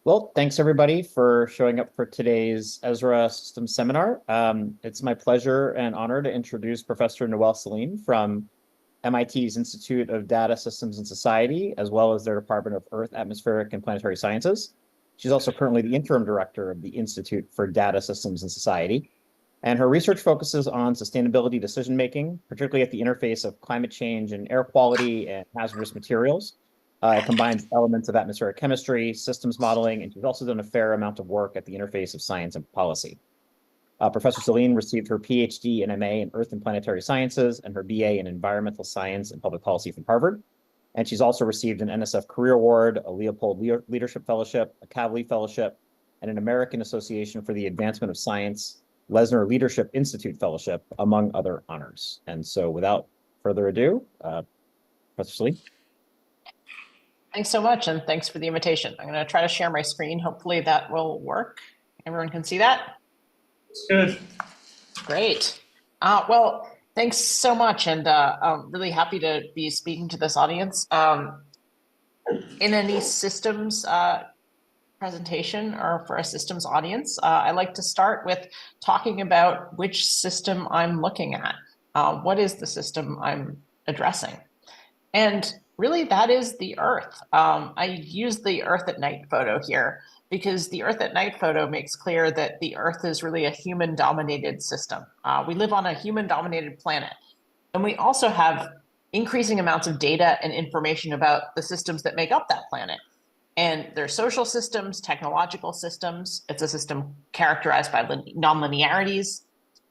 Well, thanks everybody for showing up for today's Ezra Systems Seminar. It's my pleasure and honor to introduce Professor Noelle Selin from MIT's Institute of Data Systems and Society, as well as their Department of Earth, Atmospheric, and Planetary Sciences. She's also currently the interim director of the Institute for Data Systems and Society. And her research focuses on sustainability decision-making, particularly at the interface of climate change and air quality and hazardous materials. It combines elements of atmospheric chemistry, systems modeling, and she's also done a fair amount of work at the interface of science and policy. Professor Selin received her PhD and MA in Earth and Planetary Sciences and her BA in Environmental Science and Public Policy from Harvard. And she's also received an NSF Career Award, a Leopold Leadership Fellowship, a Kavli Fellowship, and an American Association for the Advancement of Science Lesner Leadership Institute Fellowship, among other honors. And so without further ado, Professor Selin. Thanks so much, and thanks for the invitation. I'm going to try to share my screen. Hopefully that will work. Everyone can see that? It's good. Great. Well, thanks so much, and I'm really happy to be speaking to this audience. In any systems presentation or for a systems audience, I like to start with talking about which system I'm looking at. What is the system I'm addressing? And really, that is the Earth. I use the Earth at night photo here because the Earth at night photo makes clear that the Earth is really a human-dominated system. We live on a human-dominated planet, and we also have increasing amounts of data and information about the systems that make up that planet. And they're social systems, technological systems. It's a system characterized by nonlinearities,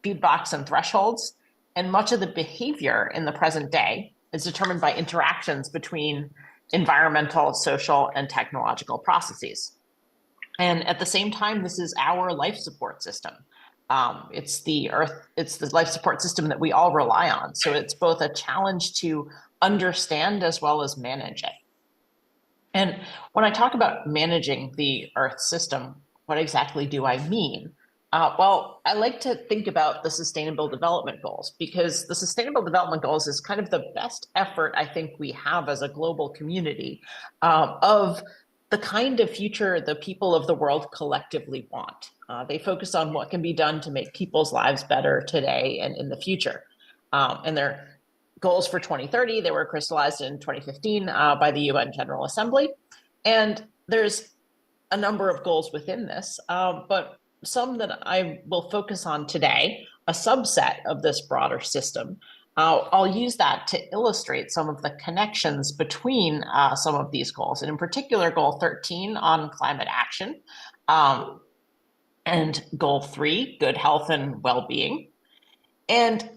feedbacks, and thresholds. And much of the behavior in the present day is determined by interactions between environmental, social, and technological processes. And at the same time, this is our life support system. It's the life support system that we all rely on. So it's both a challenge to understand as well as manage it. And when I talk about managing the Earth system, what exactly do I mean? Well, I like to think about the Sustainable Development Goals because the Sustainable Development Goals is kind of the best effort I think we have as a global community of the kind of future the people of the world collectively want. They focus on what can be done to make people's lives better today and in the future. And they're goals for 2030, they were crystallized in 2015 by the UN General Assembly. And there's a number of goals within this, but some that I will focus on today, a subset of this broader system. I'll use that to illustrate some of the connections between some of these goals, and in particular, goal 13 on climate action, and goal 3, good health and well-being, and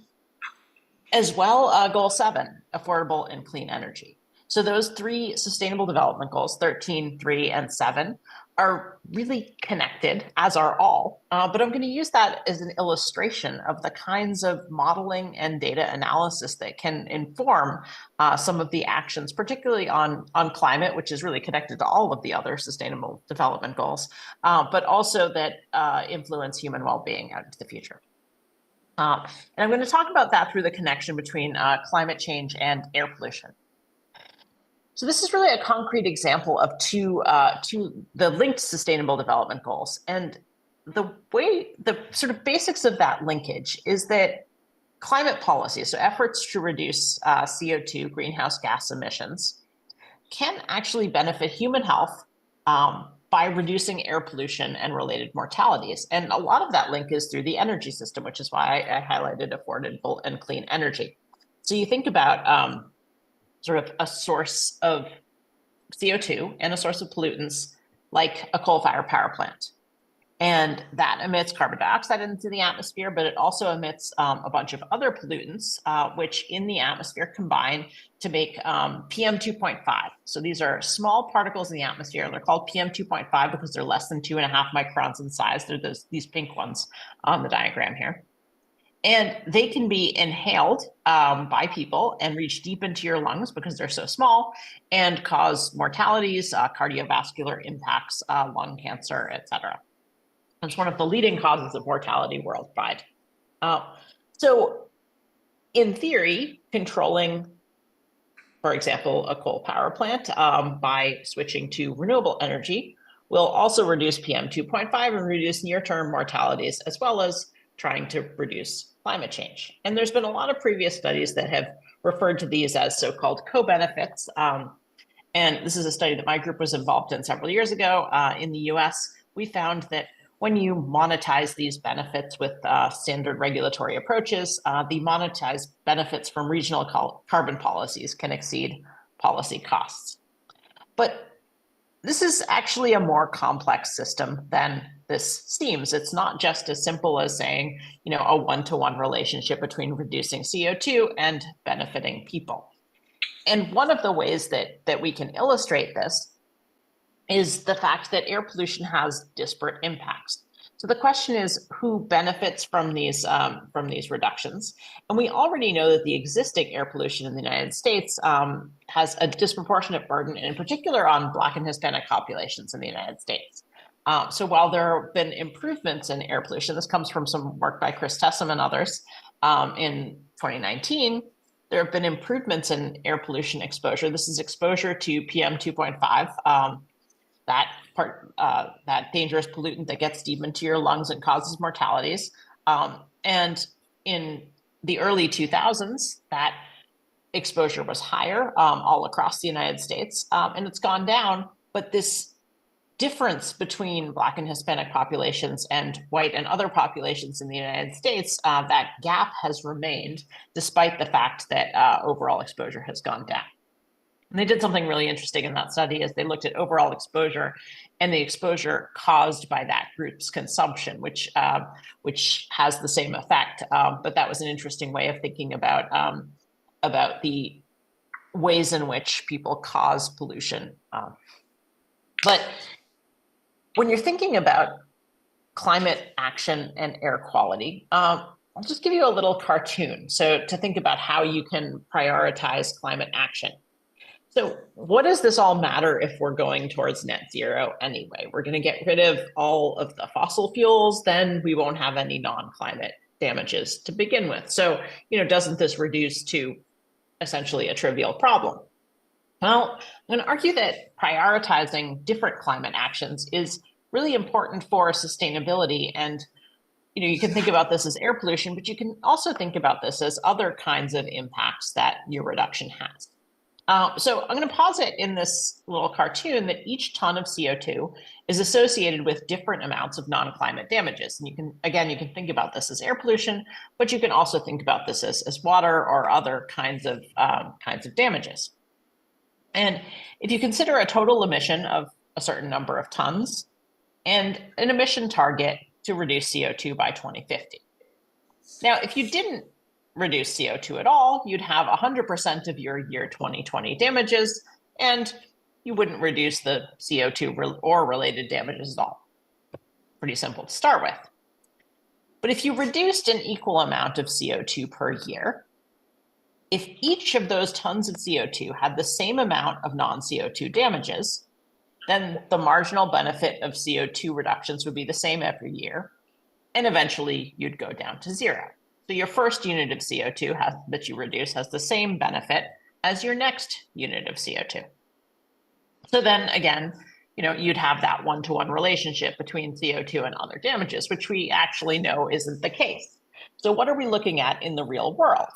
as well, goal 7, affordable and clean energy. So those 3 sustainable development goals, 13, 3, and 7, are really connected, as are all, but I'm going to use that as an illustration of the kinds of modeling and data analysis that can inform some of the actions, particularly on climate, which is really connected to all of the other sustainable development goals, but also that influence human well-being out into the future. And I'm going to talk about that through the connection between climate change and air pollution. So this is really a concrete example of two the linked sustainable development goals. And the sort of basics of that linkage is that climate policy, so efforts to reduce CO2 greenhouse gas emissions, can actually benefit human health by reducing air pollution and related mortalities. And a lot of that link is through the energy system, which is why I highlighted affordable and clean energy. So you think about sort of a source of CO2 and a source of pollutants like a coal-fired power plant. And that emits carbon dioxide into the atmosphere, but it also emits a bunch of other pollutants, which in the atmosphere combine to make PM 2.5. So these are small particles in the atmosphere. They're called PM 2.5 because they're less than 2.5 microns in size. They're these pink ones on the diagram here. And they can be inhaled by people and reach deep into your lungs because they're so small and cause mortalities, cardiovascular impacts, lung cancer, et cetera. It's one of the leading causes of mortality worldwide. So in theory, controlling, for example, a coal power plant by switching to renewable energy will also reduce PM 2.5 and reduce near-term mortalities, as well as trying to reduce climate change. And there's been a lot of previous studies that have referred to these as so-called co-benefits. And this is a study that my group was involved in several years ago in the US. We found that when you monetize these benefits with standard regulatory approaches, the monetized benefits from regional carbon policies can exceed policy costs. But this is actually a more complex system than this seems. It's not just as simple as saying, a one-to-one relationship between reducing CO2 and benefiting people. And one of the ways that we can illustrate this is the fact that air pollution has disparate impacts. So the question is, who benefits from these reductions? And we already know that the existing air pollution in the United States has a disproportionate burden, in particular on Black and Hispanic populations in the United States. So while there have been improvements in air pollution, this comes from some work by Chris Tessum and others in 2019, there have been improvements in air pollution exposure. This is exposure to PM 2.5. That dangerous pollutant that gets deep into your lungs and causes mortalities. And in the early 2000s, that exposure was higher all across the United States, and it's gone down. But this difference between Black and Hispanic populations and white and other populations in the United States, that gap has remained despite the fact that overall exposure has gone down. And they did something really interesting in that study is they looked at overall exposure and the exposure caused by that group's consumption, which has the same effect. But that was an interesting way of thinking about the ways in which people cause pollution. But when you're thinking about climate action and air quality, I'll just give you a little cartoon. So to think about how you can prioritize climate action. So what does this all matter if we're going towards net zero anyway? We're going to get rid of all of the fossil fuels, then we won't have any non-climate damages to begin with. So, doesn't this reduce to essentially a trivial problem? Well, I'm going to argue that prioritizing different climate actions is really important for sustainability. And, you can think about this as air pollution, but you can also think about this as other kinds of impacts that your reduction has. So I'm going to posit in this little cartoon that each ton of CO2 is associated with different amounts of non-climate damages. And you can think about this as air pollution, but you can also think about this as water or other kinds of damages. And if you consider a total emission of a certain number of tons and an emission target to reduce CO2 by 2050. Now, if you didn't reduce CO2 at all, you'd have 100% of your year 2020 damages, and you wouldn't reduce the CO2 or related damages at all. Pretty simple to start with. But if you reduced an equal amount of CO2 per year, if each of those tons of CO2 had the same amount of non-CO2 damages, then the marginal benefit of CO2 reductions would be the same every year, and eventually you'd go down to zero. So your first unit of CO2 that you reduce has the same benefit as your next unit of CO2. So then again, you'd have that one-to-one relationship between CO2 and other damages, which we actually know isn't the case. So what are we looking at in the real world?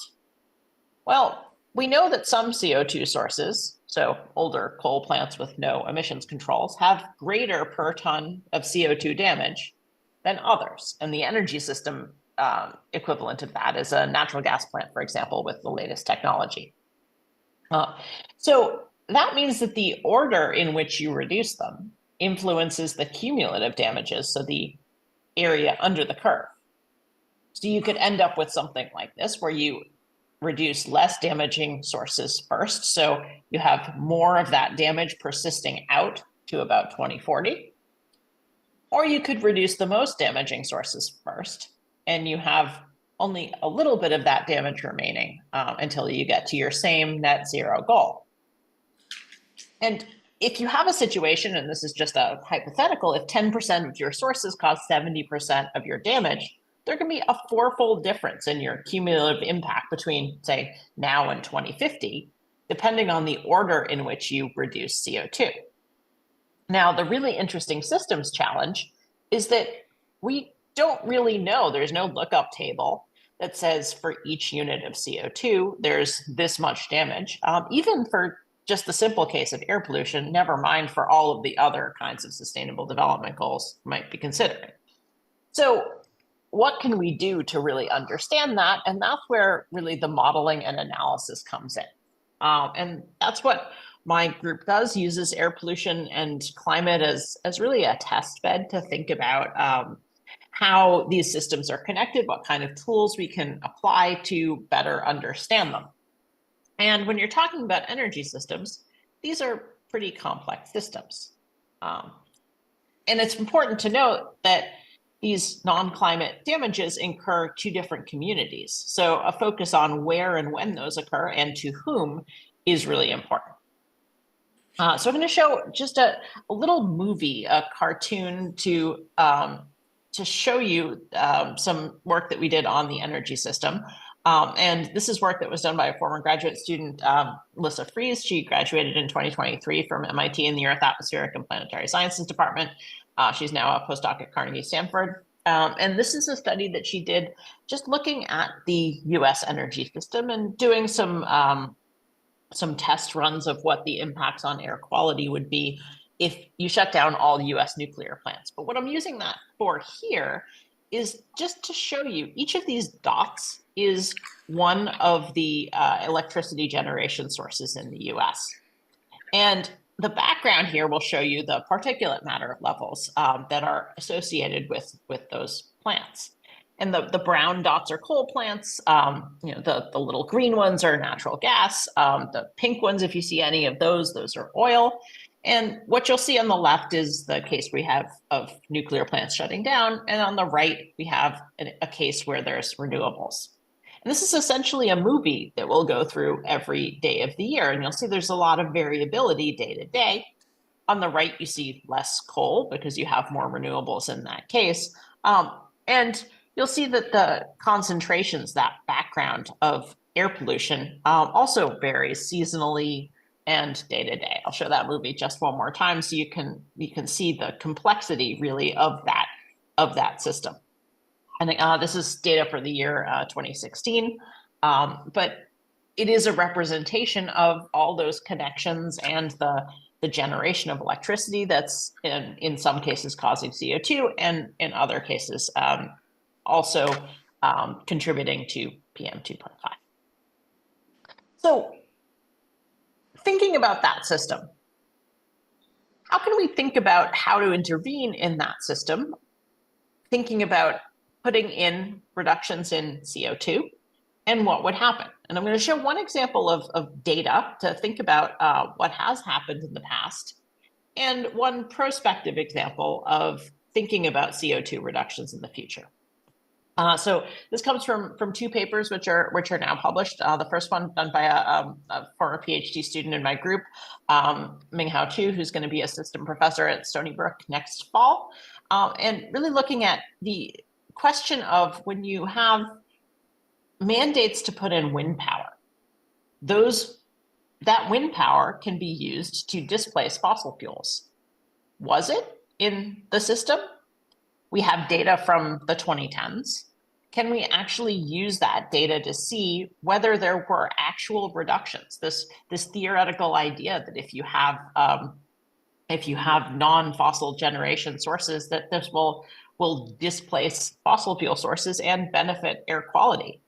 Well, we know that some CO2 sources, so older coal plants with no emissions controls, have greater per ton of CO2 damage than others. And the energy system equivalent of that is a natural gas plant, for example, with the latest technology. So that means that the order in which you reduce them influences the cumulative damages, so the area under the curve. So you could end up with something like this, where you reduce less damaging sources first. So you have more of that damage persisting out to about 2040. Or you could reduce the most damaging sources first, and you have only a little bit of that damage remaining until you get to your same net zero goal. And if you have a situation, and this is just a hypothetical, if 10% of your sources cause 70% of your damage, there can be a fourfold difference in your cumulative impact between, say, now and 2050, depending on the order in which you reduce CO2. Now, the really interesting systems challenge is that we don't really know. There's no lookup table that says for each unit of CO2, there's this much damage. Even for just the simple case of air pollution, never mind for all of the other kinds of sustainable development goals might be considering. So what can we do to really understand that? And that's where really the modeling and analysis comes in. And that's what my group does, uses air pollution and climate as really a test bed to think about how these systems are connected, what kind of tools we can apply to better understand them. And when you're talking about energy systems, these are pretty complex systems. And it's important to note that these non-climate damages incur two different communities. So a focus on where and when those occur and to whom is really important. So I'm going to show just a little movie, a cartoon to show you some work that we did on the energy system. And this is work that was done by a former graduate student, Melissa Fries. She graduated in 2023 from MIT in the Earth, Atmospheric and Planetary Sciences Department. She's now a postdoc at Carnegie Stanford. And this is a study that she did just looking at the US energy system and doing some test runs of what the impacts on air quality would be if you shut down all US nuclear plants. But what I'm using that for here is just to show you each of these dots is one of the electricity generation sources in the US. And the background here will show you the particulate matter levels that are associated with those plants. And the brown dots are coal plants. The little green ones are natural gas. The pink ones, if you see any of those are oil. And what you'll see on the left is the case we have of nuclear plants shutting down. And on the right, we have a case where there's renewables. And this is essentially a movie that we'll go through every day of the year. And you'll see there's a lot of variability day to day. On the right, you see less coal because you have more renewables in that case. And you'll see that the concentrations, that background of air pollution also varies seasonally and day to day. I'll show that movie just one more time so you can see the complexity really of that system. And this is data for the year 2016, but it is a representation of all those connections and the generation of electricity that's in some cases causing CO2 and in other cases also contributing to PM 2.5. So thinking about that system, how can we think about how to intervene in that system? Thinking about putting in reductions in CO2 and what would happen. And I'm going to show one example of data to think about what has happened in the past and one prospective example of thinking about CO2 reductions in the future. So this comes from two papers which are now published. The first one done by a former PhD student in my group, Minghao Chu, who's going to be a assistant professor at Stony Brook next fall, and really looking at the question of when you have mandates to put in wind power, that wind power can be used to displace fossil fuels. Was it in the system? We have data from the 2010s. Can we actually use that data to see whether there were actual reductions? This theoretical idea that if you have non-fossil generation sources, that this will displace fossil fuel sources and benefit air quality.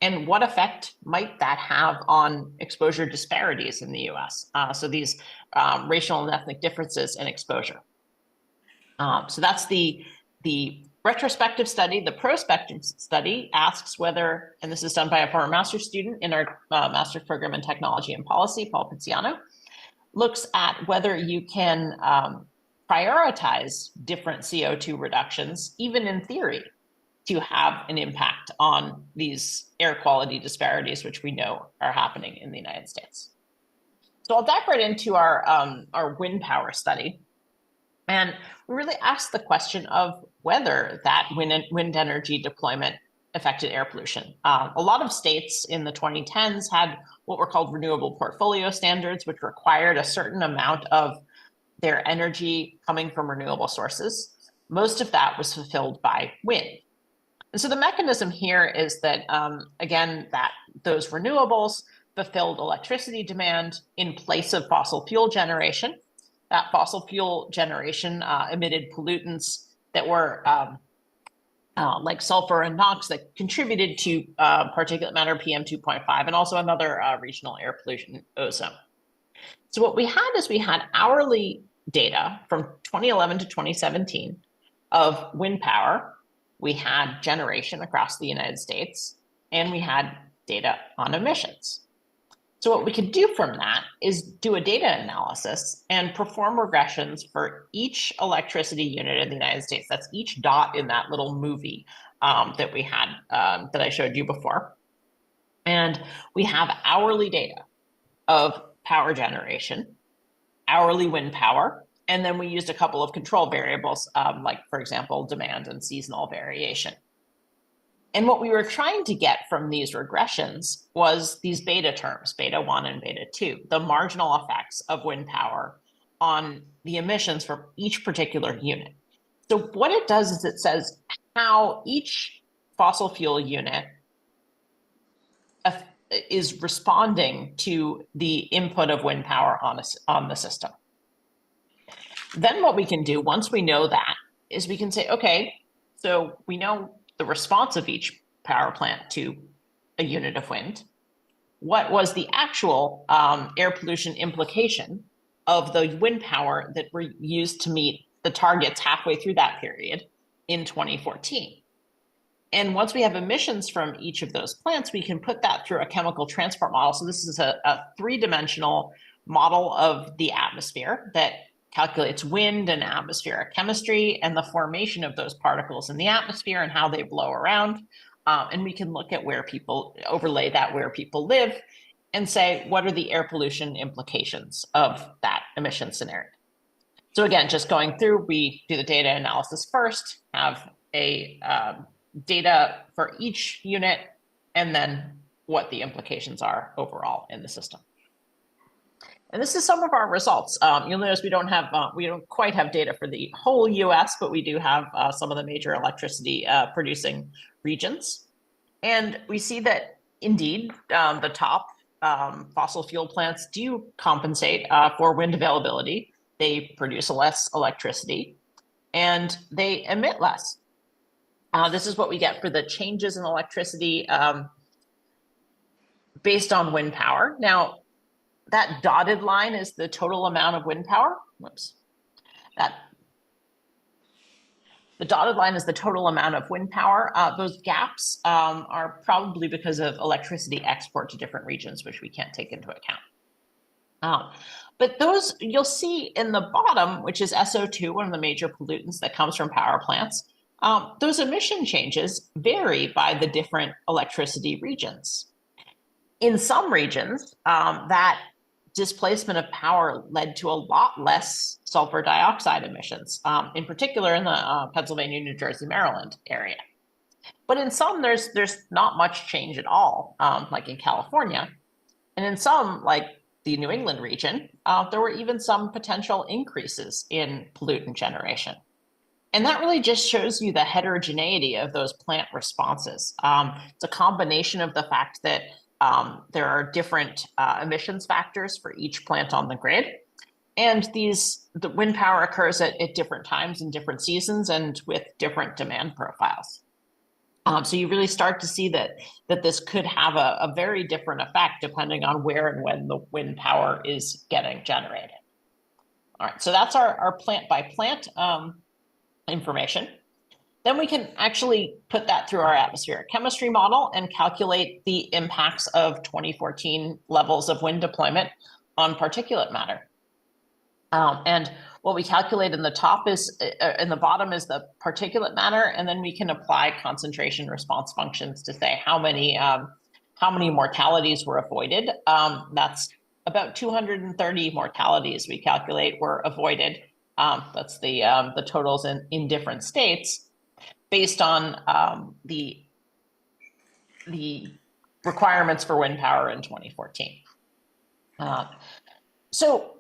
And what effect might that have on exposure disparities in the US? So these racial and ethnic differences in exposure. So that's the retrospective study. The prospective study asks whether, and this is done by a former master's student in our master's program in technology and policy, Paul Pizziano, looks at whether you can prioritize different CO2 reductions, even in theory, to have an impact on these air quality disparities, which we know are happening in the United States. So I'll dive right into our wind power study. And we really asked the question of whether that wind energy deployment affected air pollution. A lot of states in the 2010s had what were called renewable portfolio standards, which required a certain amount of their energy coming from renewable sources. Most of that was fulfilled by wind. And so the mechanism here is that, again, that those renewables fulfilled electricity demand in place of fossil fuel generation. That fossil fuel generation emitted pollutants that were like sulfur and NOx that contributed to particulate matter PM2.5 and also another regional air pollution, ozone. So what we had is we had hourly data from 2011 to 2017 of wind power. We had generation across the United States, and we had data on emissions. So what we could do from that is do a data analysis and perform regressions for each electricity unit in the United States. That's each dot in that little movie that we had that I showed you before. And we have hourly data of power generation, hourly wind power, and then we used a couple of control variables, like, for example, demand and seasonal variation. And what we were trying to get from these regressions was these beta terms, beta 1 and beta 2, the marginal effects of wind power on the emissions for each particular unit. So what it does is it says how each fossil fuel unit is responding to the input of wind power on the system. Then what we can do once we know that is we can say, okay, so we know the response of each power plant to a unit of wind. What was the actual air pollution implication of the wind power that were used to meet the targets halfway through that period in 2014? And once we have emissions from each of those plants, we can put that through a chemical transport model. So this is a three-dimensional model of the atmosphere that calculates wind and atmospheric chemistry and the formation of those particles in the atmosphere and how they blow around. And we can look at where people overlay that where people live and say, what are the air pollution implications of that emission scenario? So again, just going through, we do the data analysis first, have a data for each unit, and then what the implications are overall in the system. And this is some of our results. You'll notice we don't quite have data for the whole US, but we do have some of the major electricity producing regions. And we see that indeed the top fossil fuel plants do compensate for wind availability. They produce less electricity and they emit less. This is what we get for the changes in electricity based on wind power. Now, that dotted line is the total amount of wind power. Whoops. The dotted line is the total amount of wind power. Those gaps are probably because of electricity export to different regions, which we can't take into account. But those you'll see in the bottom, which is SO2, one of the major pollutants that comes from power plants. Those emission changes vary by the different electricity regions. In some regions, that displacement of power led to a lot less sulfur dioxide emissions, in particular in the Pennsylvania, New Jersey, Maryland area. But in some, there's not much change at all, like in California. And in some, like the New England region, there were even some potential increases in pollutant generation. And that really just shows you the heterogeneity of those plant responses. It's a combination of the fact that there are different emissions factors for each plant on the grid. And the wind power occurs at different times in different seasons and with different demand profiles. So you really start to see that this could have a very different effect depending on where and when the wind power is getting generated. All right, so that's our plant by plant information. Then we can actually put that through our atmospheric chemistry model and calculate the impacts of 2014 levels of wind deployment on particulate matter. And what we calculate in the bottom is the particulate matter, and then we can apply concentration response functions to say how many mortalities were avoided. That's about 230 mortalities we calculate were avoided. That's the totals in different states, based on the requirements for wind power in 2014. So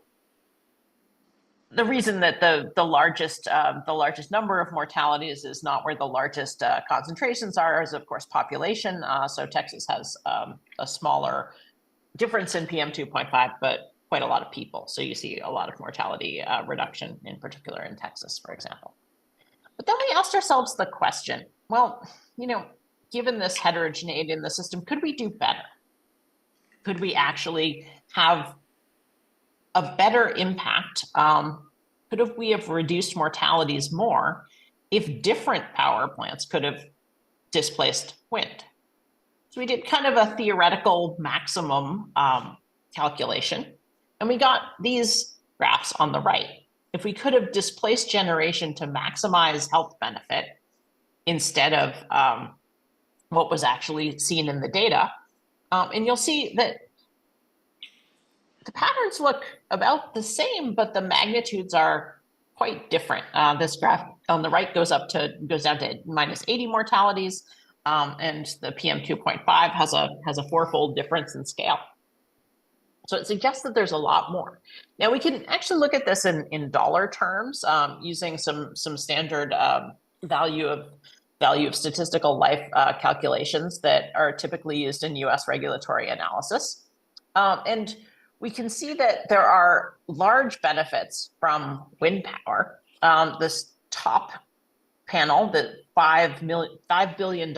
the reason that the largest number of mortalities is not where the largest concentrations are is, of course, population. So Texas has a smaller difference in PM 2.5, but quite a lot of people. So you see a lot of mortality reduction, in particular in Texas, for example. But then we asked ourselves the question, well, given this heterogeneity in the system, could we do better? Could we actually have a better impact? Could we have reduced mortalities more if different power plants could have displaced wind? So we did kind of a theoretical maximum calculation, and we got these graphs on the right. If we could have displaced generation to maximize health benefit instead of what was actually seen in the data, and you'll see that the patterns look about the same, but the magnitudes are quite different. This graph on the right goes down to minus 80 mortalities, and the PM 2.5 has a fourfold difference in scale. So it suggests that there's a lot more. Now we can actually look at this in dollar terms using some standard value of statistical life calculations that are typically used in US regulatory analysis. And we can see that there are large benefits from wind power. This top panel, the $5 billion,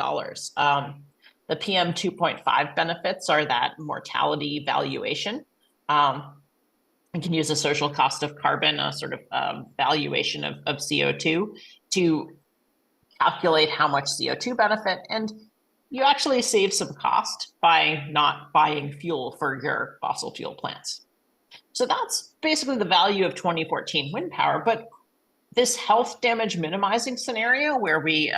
the PM 2.5 benefits are that mortality valuation. We can use a social cost of carbon, a sort of valuation of CO2 to calculate how much CO2 benefit, and you actually save some cost by not buying fuel for your fossil fuel plants. So that's basically the value of 2014 wind power. But this health damage minimizing scenario where we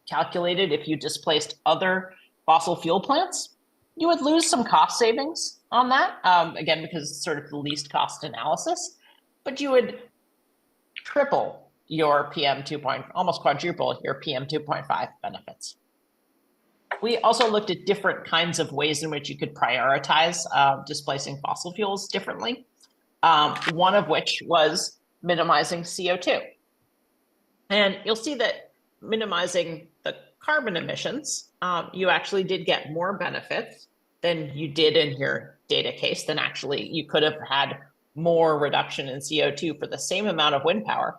calculated if you displaced other fossil fuel plants, you would lose some cost savings on that, again, because it's sort of the least cost analysis, but you would triple your PM 2. Almost quadruple your PM 2.5 benefits. We also looked at different kinds of ways in which you could prioritize displacing fossil fuels differently, one of which was minimizing CO2. And you'll see that minimizing the carbon emissions, you actually did get more benefits than you did in your data case, than actually you could have had more reduction in CO2 for the same amount of wind power.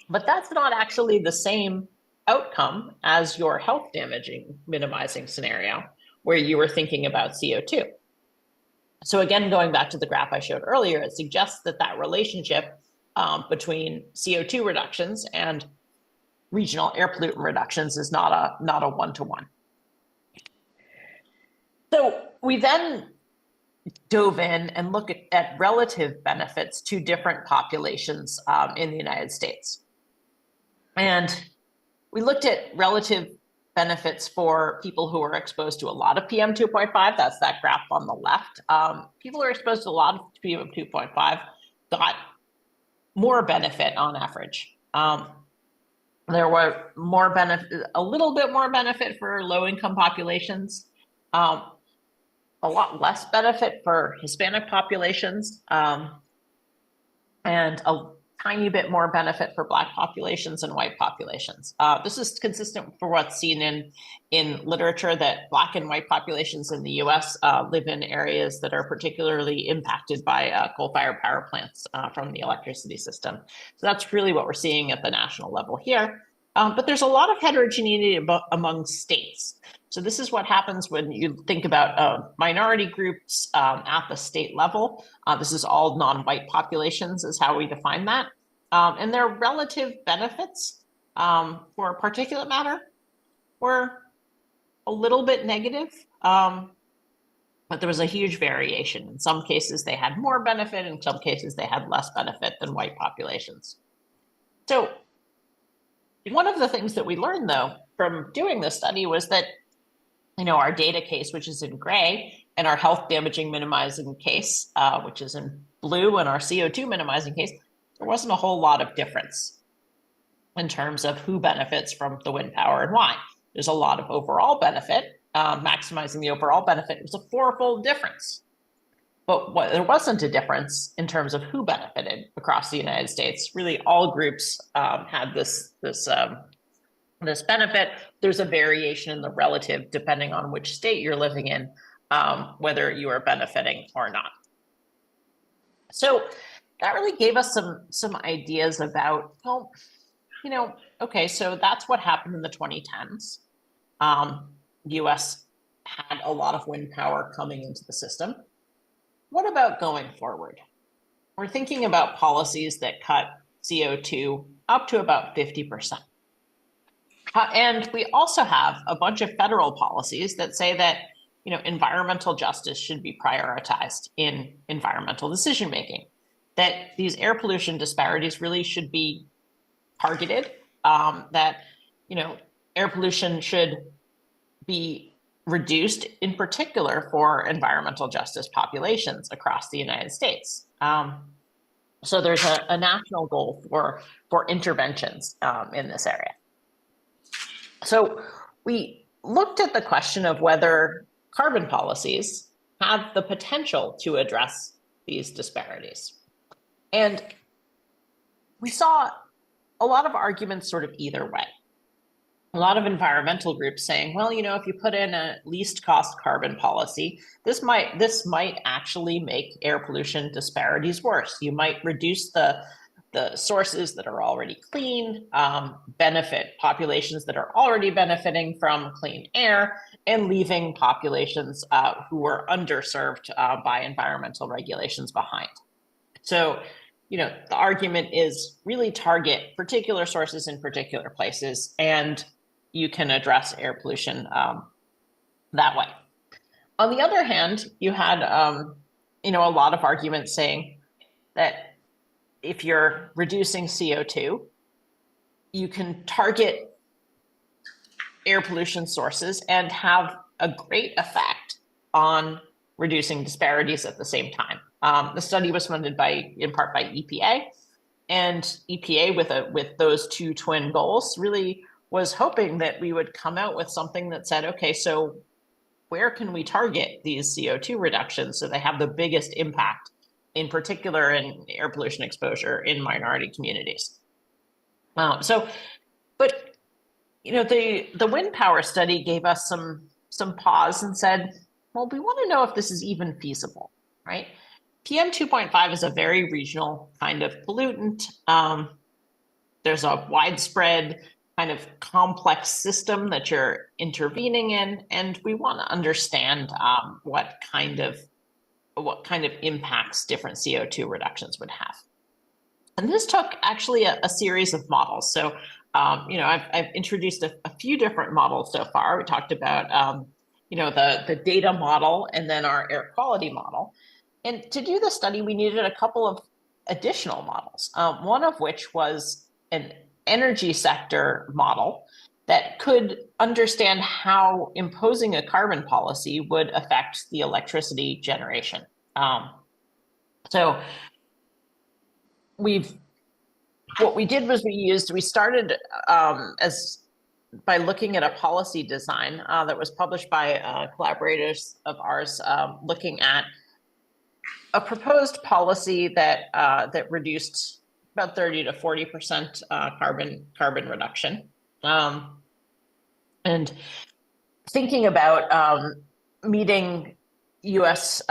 But that's not actually the same outcome as your health damaging minimizing scenario where you were thinking about CO2. So again, going back to the graph I showed earlier, it suggests that that relationship between CO2 reductions and regional air pollutant reductions is not a one-to-one. So we then dove in and looked at relative benefits to different populations in the United States. And we looked at relative benefits for people who are exposed to a lot of PM 2.5. That's that graph on the left. People who are exposed to a lot of PM 2.5 got more benefit on average. There were more benefit, a little bit more benefit for low-income populations, a lot less benefit for Hispanic populations, and a tiny bit more benefit for Black populations and white populations. This is consistent for what's seen in literature, that Black and white populations in the US live in areas that are particularly impacted by coal-fired power plants from the electricity system. So that's really what we're seeing at the national level here. But there's a lot of heterogeneity among states. So this is what happens when you think about minority groups at the state level. This is all non-white populations is how we define that. And their relative benefits for particulate matter were a little bit negative, but there was a huge variation. In some cases, they had more benefit. In some cases, they had less benefit than white populations. So one of the things that we learned, though, from doing this study was that our data case, which is in gray, and our health damaging minimizing case, which is in blue, and our CO2 minimizing case, there wasn't a whole lot of difference in terms of who benefits from the wind power and why. There's a lot of overall benefit. Maximizing the overall benefit was a fourfold difference. But there wasn't a difference in terms of who benefited across the United States. Really, all groups had this benefit. There's a variation in the relative depending on which state you're living in, whether you are benefiting or not. So that really gave us some ideas about, well, okay, so that's what happened in the 2010s. US had a lot of wind power coming into the system. What about going forward? We're thinking about policies that cut CO2 up to about 50%. And we also have a bunch of federal policies that say that environmental justice should be prioritized in environmental decision making, that these air pollution disparities really should be targeted, that air pollution should be reduced in particular for environmental justice populations across the United States. So there's a national goal for interventions in this area. So we looked at the question of whether carbon policies have the potential to address these disparities. And we saw a lot of arguments sort of either way. A lot of environmental groups saying, well, if you put in a least cost carbon policy, this might actually make air pollution disparities worse. You might reduce the sources that are already clean, benefit populations that are already benefiting from clean air, and leaving populations who are underserved by environmental regulations behind. So, the argument is really target particular sources in particular places, and you can address air pollution that way. On the other hand, you had a lot of arguments saying that if you're reducing CO2, you can target air pollution sources and have a great effect on reducing disparities at the same time. The study was funded in part by EPA, and EPA with those two twin goals really was hoping that we would come out with something that said, okay, so where can we target these CO2 reductions so they have the biggest impact, in particular in air pollution exposure in minority communities? But the wind power study gave us some pause and said, well, we want to know if this is even feasible, right? PM 2.5 is a very regional kind of pollutant. There's a widespread kind of complex system that you're intervening in, and we want to understand what kind of impacts different CO2 reductions would have. And this took actually a series of models. So, I've introduced a few different models so far. We talked about, the data model and then our air quality model. And to do the study, we needed a couple of additional models, one of which was an energy sector model that could understand how imposing a carbon policy would affect the electricity generation. So what we did was we started by looking at a policy design that was published by collaborators of ours, looking at a proposed policy that reduced about 30 to 40% carbon reduction, and thinking about meeting U.S.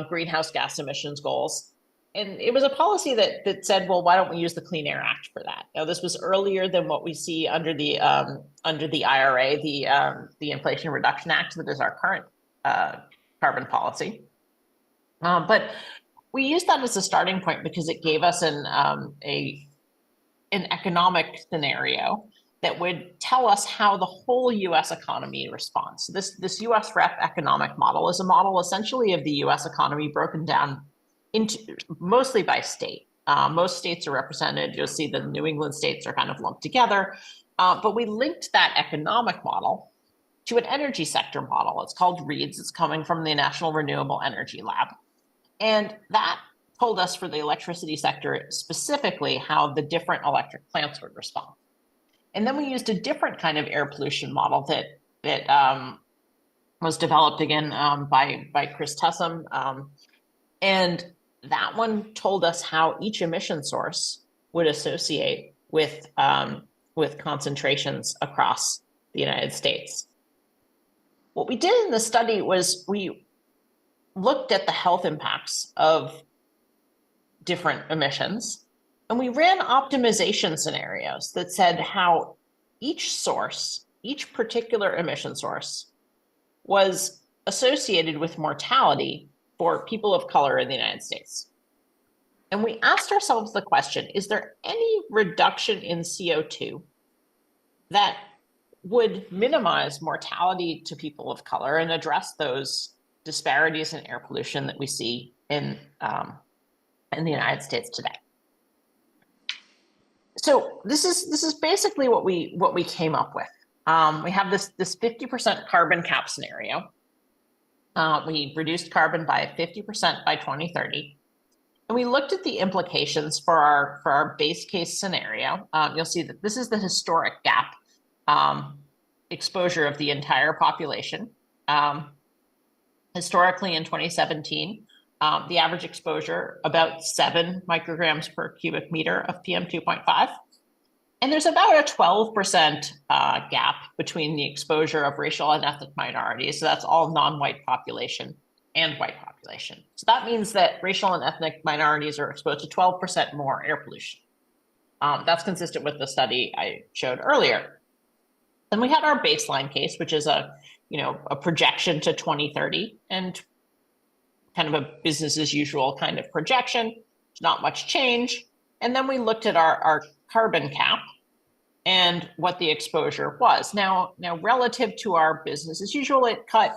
Greenhouse gas emissions goals. And it was a policy that said, well, why don't we use the Clean Air Act for that? Now, this was earlier than what we see under the IRA, the Inflation Reduction Act, that is our current carbon policy. But we used that as a starting point because it gave us an economic scenario that would tell us how the whole U.S. economy responds. So this U.S. REP economic model is a model essentially of the U.S. economy broken down into mostly by state. Most states are represented. You'll see the New England states are kind of lumped together. But we linked that economic model to an energy sector model. It's called REEDS. It's coming from the National Renewable Energy Lab. And that told us for the electricity sector specifically how the different electric plants would respond. And then we used a different kind of air pollution model that was developed again by Chris Tussum. And that one told us how each emission source would associate with concentrations across the United States. What we did in the study was we looked at the health impacts of different emissions, and we ran optimization scenarios that said how each source, each particular emission source, was associated with mortality for people of color in the United States. And we asked ourselves the question, is there any reduction in CO2 that would minimize mortality to people of color and address those disparities in air pollution that we see in the United States today? So this is basically what we came up with. We have this 50% carbon cap scenario. We reduced carbon by 50% by 2030. And we looked at the implications for our base case scenario. You'll see that this is the historic gap exposure of the entire population. Historically, in 2017, the average exposure about 7 micrograms per cubic meter of PM 2.5. And there's about a 12% gap between the exposure of racial and ethnic minorities. So that's all non-white population and white population. So that means that racial and ethnic minorities are exposed to 12% more air pollution. That's consistent with the study I showed earlier. Then we had our baseline case, which is a projection to 2030 and kind of a business as usual kind of projection, not much change. And then we looked at our carbon cap and what the exposure was. Now relative to our business as usual, it cut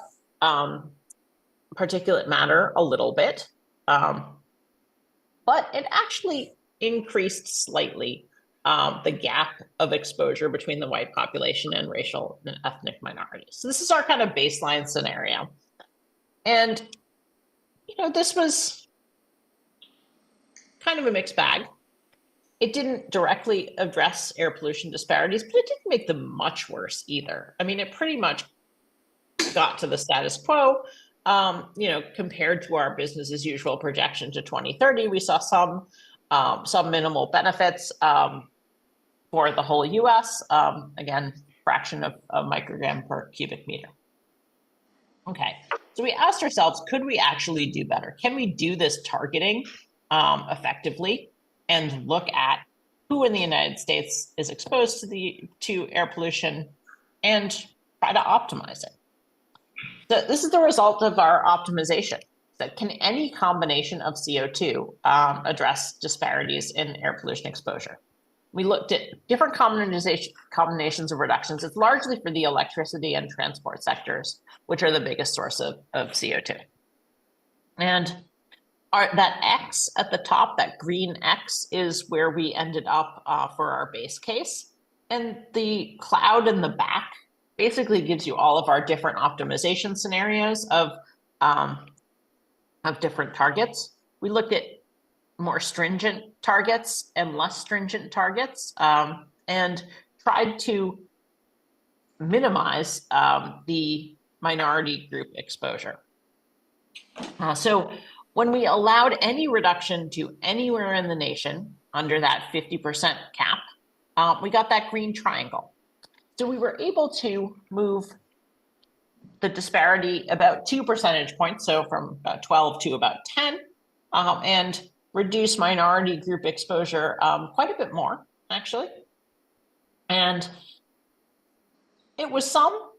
particulate matter a little bit, but it actually increased slightly the gap of exposure between the white population and racial and ethnic minorities. So this is our kind of baseline scenario. And, this was kind of a mixed bag. It didn't directly address air pollution disparities, but it didn't make them much worse either. I mean, it pretty much got to the status quo. Compared to our business as usual projection to 2030, we saw some minimal benefits for the whole US. Again, fraction of a microgram per cubic meter. Okay, so we asked ourselves, could we actually do better? Can we do this targeting effectively and look at who in the United States is exposed to air pollution and try to optimize it? So this is the result of our optimization. So can any combination of CO2 address disparities in air pollution exposure? We looked at different combinations of reductions. It's largely for the electricity and transport sectors, which are the biggest source of CO2. And that X at the top, that green X, is where we ended up for our base case. And the cloud in the back basically gives you all of our different optimization scenarios of different targets. We looked at more stringent targets and less stringent targets and tried to minimize the minority group exposure. So when we allowed any reduction to anywhere in the nation under that 50% cap, we got that green triangle. So we were able to move the disparity about 2 percentage points, so from about 12 to about 10, and reduce minority group exposure quite a bit more, actually. And it was some,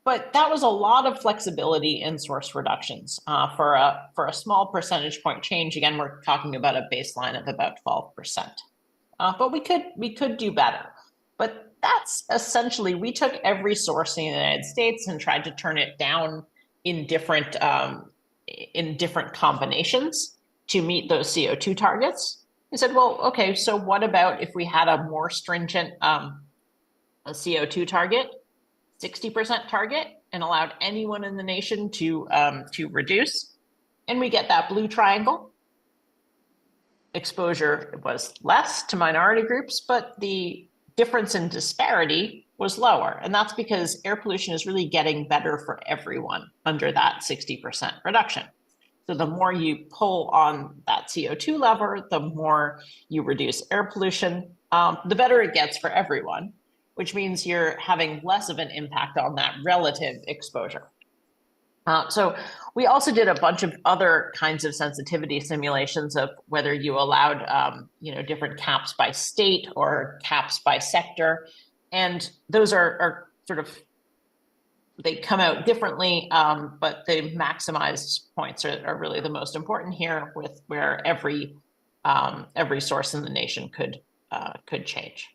but that was a lot of flexibility in source reductions for a small percentage point change. Again, we're talking about a baseline of about 12%. But we could do better. But that's essentially, we took every source in the United States and tried to turn it down in different combinations to meet those CO2 targets. We said, well, okay, so what about if we had a more stringent a CO2 target, 60% target, and allowed anyone in the nation to reduce? And we get that blue triangle. Exposure was less to minority groups, but the difference in disparity was lower. And that's because air pollution is really getting better for everyone under that 60% reduction. So the more you pull on that CO2 lever, the more you reduce air pollution, the better it gets for everyone, which means you're having less of an impact on that relative exposure. So we also did a bunch of other kinds of sensitivity simulations of whether you allowed, different caps by state or caps by sector. And those are sort of, they come out differently, but the maximized points are really the most important here, with where every source in the nation could change.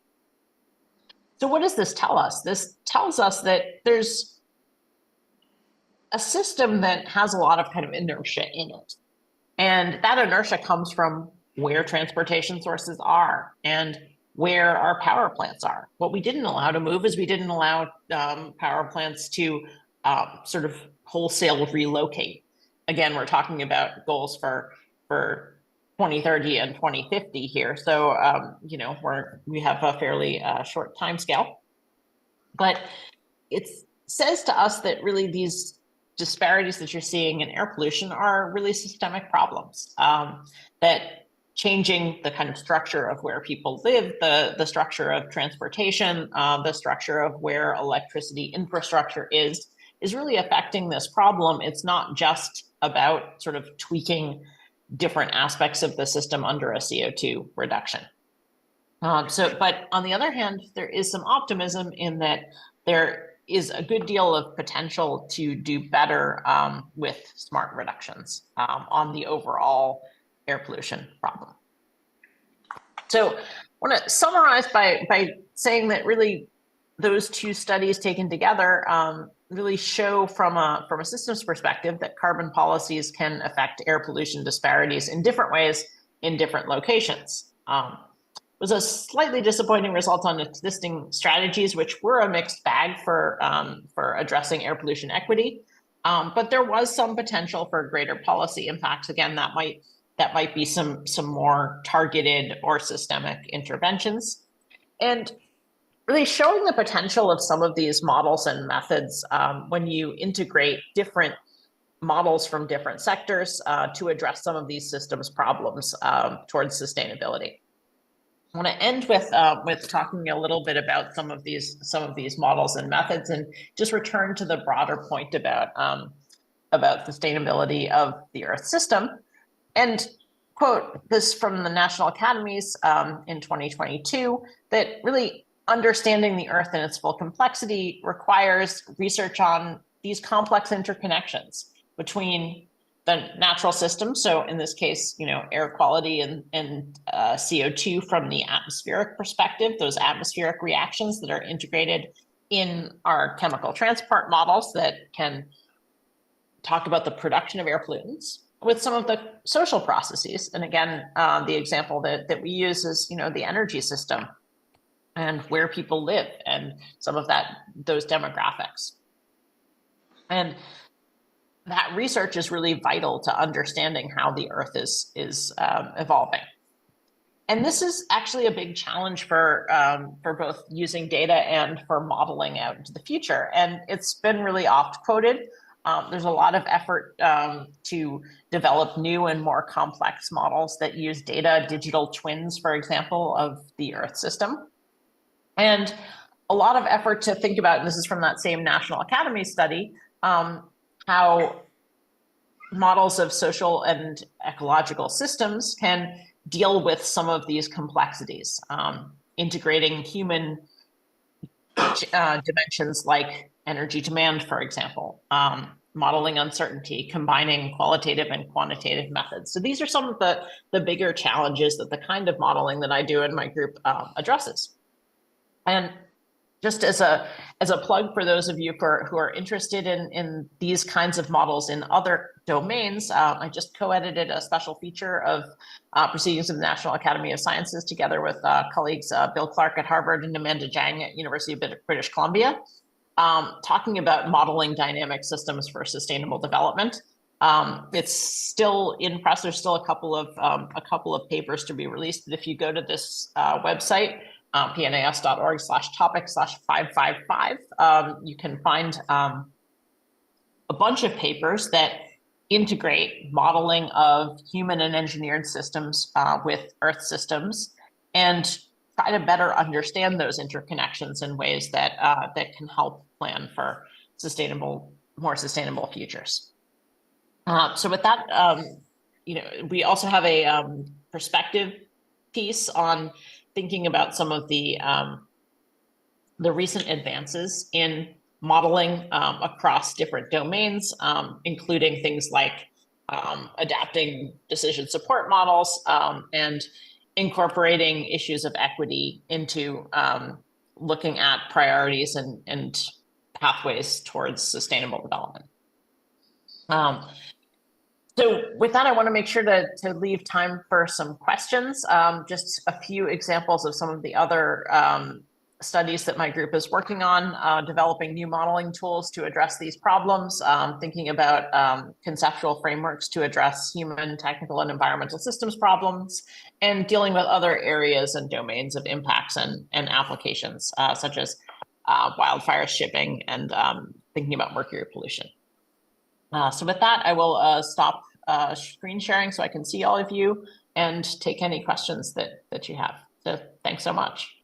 So what does this tell us? This tells us that there's a system that has a lot of kind of inertia in it. And that inertia comes from where transportation sources are and where our power plants are. What we didn't allow to move is we didn't allow power plants to sort of wholesale relocate. Again, we're talking about goals for 2030 and 2050 here. So, we have a fairly short time scale. But it says to us that really these disparities that you're seeing in air pollution are really systemic problems, that changing the kind of structure of where people live, the structure of transportation, the structure of where electricity infrastructure is really affecting this problem. It's not just about sort of tweaking different aspects of the system under a CO2 reduction. But on the other hand, there is some optimism in that there is a good deal of potential to do better with smart reductions on the overall air pollution problem. So I want to summarize by saying that really those two studies taken together really show from a systems perspective that carbon policies can affect air pollution disparities in different ways in different locations. Was a slightly disappointing result on existing strategies, which were a mixed bag for addressing air pollution equity. But there was some potential for greater policy impacts. Again, that might be some more targeted or systemic interventions. And really showing the potential of some of these models and methods when you integrate different models from different sectors to address some of these systems problems towards sustainability. I want to end with talking a little bit about some of these models and methods, and just return to the broader point about sustainability of the Earth system, and quote this from the National Academies in 2022, that really understanding the Earth in its full complexity requires research on these complex interconnections between the natural system. So in this case, air quality and CO2 from the atmospheric perspective, those atmospheric reactions that are integrated in our chemical transport models that can talk about the production of air pollutants, with some of the social processes. And again, the example that we use is, the energy system and where people live and some of those demographics. And that research is really vital to understanding how the Earth is evolving. And this is actually a big challenge for both using data and for modeling out into the future. And it's been really oft quoted. There's a lot of effort to develop new and more complex models that use data, digital twins, for example, of the Earth system. And a lot of effort to think about, and this is from that same National Academy study, how models of social and ecological systems can deal with some of these complexities, integrating human dimensions like energy demand, for example, modeling uncertainty, combining qualitative and quantitative methods. So these are some of the bigger challenges that the kind of modeling that I do in my group addresses. And just as a plug for those of you who are interested in these kinds of models in other domains, I just co-edited a special feature of Proceedings of the National Academy of Sciences together with colleagues Bill Clark at Harvard and Amanda Jang at University of British Columbia, talking about modeling dynamic systems for sustainable development. It's still in press. There's still a couple of papers to be released. But if you go to this website, pnas.org/topic/555, you can find a bunch of papers that integrate modeling of human and engineered systems with Earth systems and try to better understand those interconnections in ways that that can help plan for more sustainable futures. So with that, we also have a perspective piece on thinking about some of the recent advances in modeling across different domains, including things like adapting decision support models and incorporating issues of equity into looking at priorities and pathways towards sustainable development. So with that, I want to make sure to leave time for some questions. Just a few examples of some of the other studies that my group is working on, developing new modeling tools to address these problems, thinking about conceptual frameworks to address human, technical, and environmental systems problems, and dealing with other areas and domains of impacts and applications, such as wildfire shipping and thinking about mercury pollution. So with that, I will stop screen sharing so I can see all of you and take any questions that you have. So thanks so much.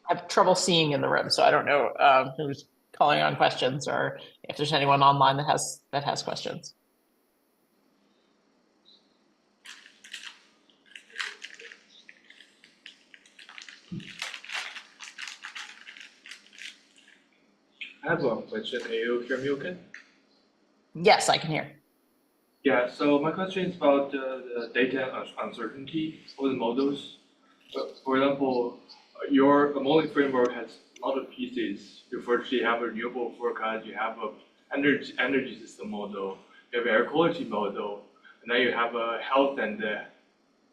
I have trouble seeing in the room, so I don't know who's calling on questions or if there's anyone online that has questions. I have one question. Can you hear me okay? Yes, I can hear. Yeah, so my question is about the data uncertainty of the models. For example, your modeling framework has a lot of pieces. You firstly have a renewable forecast, you have a energy system model, you have an air quality model, and then you have a health and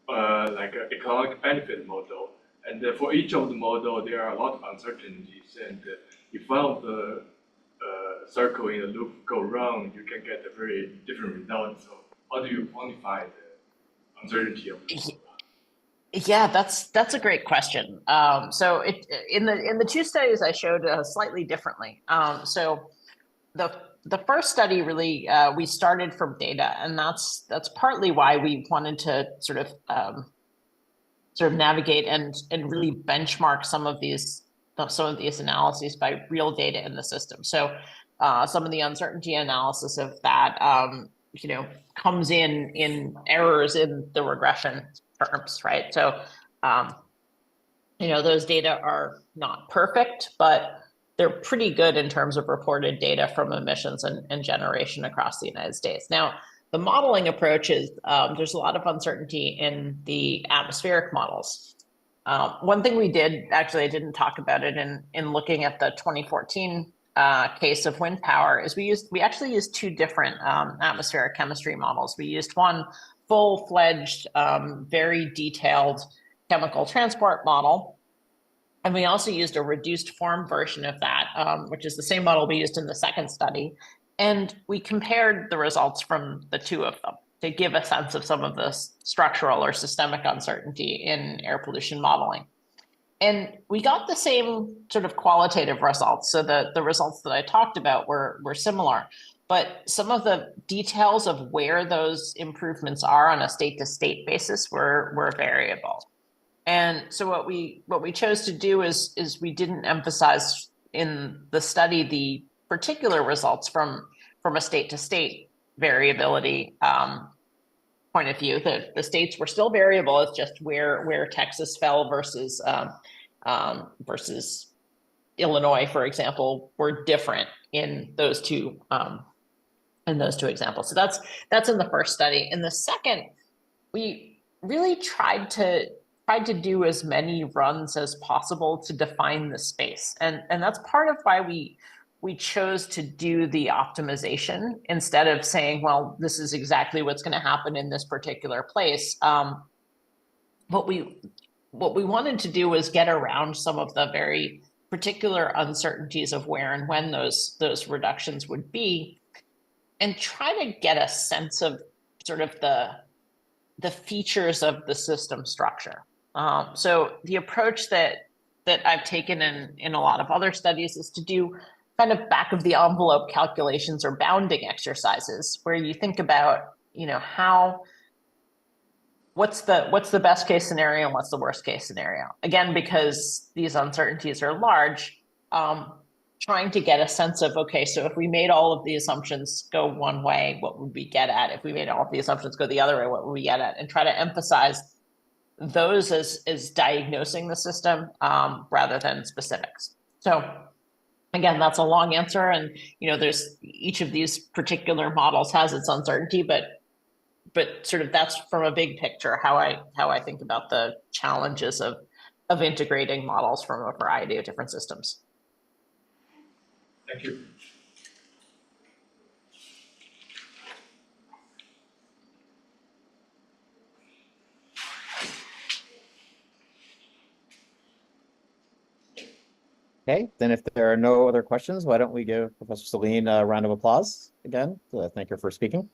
like an economic benefit model. And for each of the model, there are a lot of uncertainties. And if one of the circle in the loop go wrong, you can get a very different result. So how do you quantify the uncertainty of the model? Yeah, that's a great question. So in the two studies I showed slightly differently. So the first study really we started from data, and that's partly why we wanted to sort of navigate and really benchmark some of these analyses by real data in the system. So some of the uncertainty analysis of that comes in errors in the regression terms, right? So those data are not perfect, but they're pretty good in terms of reported data from emissions and generation across the United States. Now, the modeling approach is there's a lot of uncertainty in the atmospheric models. One thing we did, actually, I didn't talk about it in looking at the 2014 case of wind power, is we actually used two different atmospheric chemistry models. We used one full-fledged, very detailed chemical transport model. And we also used a reduced form version of that, which is the same model we used in the second study. And we compared the results from the two of them to give a sense of some of the structural or systemic uncertainty in air pollution modeling. And we got the same sort of qualitative results. So the results that I talked about were similar, but some of the details of where those improvements are on a state-to-state basis were variable. And so what we chose to do is we didn't emphasize in the study the particular results from a state-to-state variability point of view. The states were still variable. It's just where Texas fell versus Illinois, for example, were different in those two examples. So that's in the first study. In the second, we really tried to do as many runs as possible to define the space. And that's part of why we chose to do the optimization instead of saying, well, this is exactly what's going to happen in this particular place. What we wanted to do was get around some of the very particular uncertainties of where and when those reductions would be, try to get a sense of sort of the features of the system structure. So the approach that I've taken in a lot of other studies is to do kind of back of the envelope calculations or bounding exercises where you think about, what's the best case scenario and what's the worst case scenario? Again, because these uncertainties are large, trying to get a sense of, okay, so if we made all of the assumptions go one way, what would we get at? If we made all of the assumptions go the other way, what would we get at? And try to emphasize those as diagnosing the system rather than specifics. So again, that's a long answer. And, there's each of these particular models has its uncertainty, but sort of that's from a big picture, how I think about the challenges of integrating models from a variety of different systems. Thank you. Okay, then if there are no other questions, why don't we give Professor Selin a round of applause again to thank her for speaking.